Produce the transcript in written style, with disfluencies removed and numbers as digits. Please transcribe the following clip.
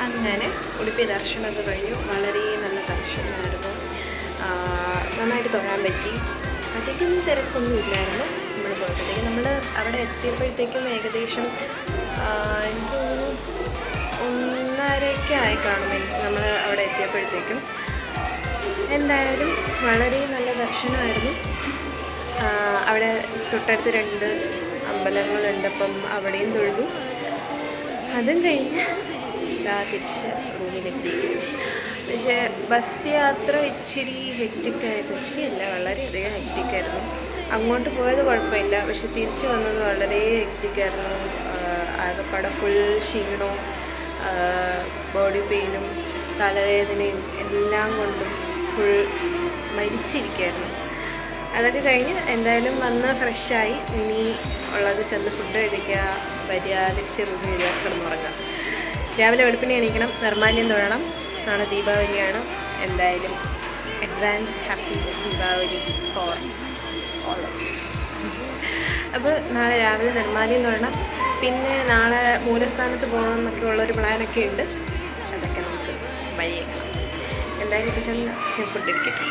അങ്ങനെ ഉടുപ്പി ദർശനമൊക്കെ കഴിഞ്ഞു. വളരെ നല്ല ദർശനമായിരുന്നു. നന്നായിട്ട് തൊഴാൻ പറ്റി. അധികം തിരക്കൊന്നും ഇല്ലായിരുന്നു നമ്മൾ പോയപ്പോഴത്തേക്കും. നമ്മൾ അവിടെ എത്തിയപ്പോഴത്തേക്കും ഏകദേശം എനിക്ക് തോന്നുന്നു 1:30 ആയി കാണും നമ്മൾ അവിടെ എത്തിയപ്പോഴത്തേക്കും. എന്തായാലും വളരെ നല്ല ദർശനമായിരുന്നു. അവിടെ തൊട്ടടുത്ത് 2 അമ്പലങ്ങളുണ്ട്, അപ്പം അവിടെയും തൊഴുതു. അതും കഴിഞ്ഞ് തിരിച്ച് റൂമിലെത്തിയിരിക്കുന്നു. പക്ഷേ ബസ് യാത്ര ഇച്ചിരി ഹെക്റ്റിക്കായിരുന്നു. ഇച്ചിരി അല്ല, വളരെയധികം ഹെക്റ്റിക്കായിരുന്നു. അങ്ങോട്ട് പോയത് കുഴപ്പമില്ല, പക്ഷെ തിരിച്ച് വന്നത് വളരെ ഹെക്റ്റിക്കായിരുന്നു. ആകെപ്പാടെ ഫുൾ ക്ഷീണവും ബോഡി പെയിനും തലവേദനയും എല്ലാം കൊണ്ടും ഫുൾ മരിച്ചിരിക്കുകയായിരുന്നു. അതൊക്കെ കഴിഞ്ഞ് എന്തായാലും വന്ന് ഫ്രഷായി. ഇനി ഉള്ളത് ചെന്ന് ഫുഡ് കഴിക്കുക, വരിക, തിരിച്ച് റൂമിൽ വരിക, കിടന്നുറങ്ങാം. രാവിലെ വെളുപ്പിനെ എണീക്കണം, നിർമ്മാല്യം തൊഴണം. നാളെ ദീപാവലിയാണ്. എന്തായാലും advance happy Deepavali for all of you. അപ്പോൾ നാളെ രാവിലെ നിർമ്മാല്യം തൊഴണം. പിന്നെ നാളെ മൂലസ്ഥാനത്ത് പോകണം എന്നൊക്കെ ഉള്ളൊരു പ്ലാനൊക്കെ ഉണ്ട്. അതൊക്കെ നമുക്ക് വഴിയേക്കണം. എന്തായാലും ഇപ്പോൾ ചെന്ന് ഫുഡ് എടുക്കട്ടെ.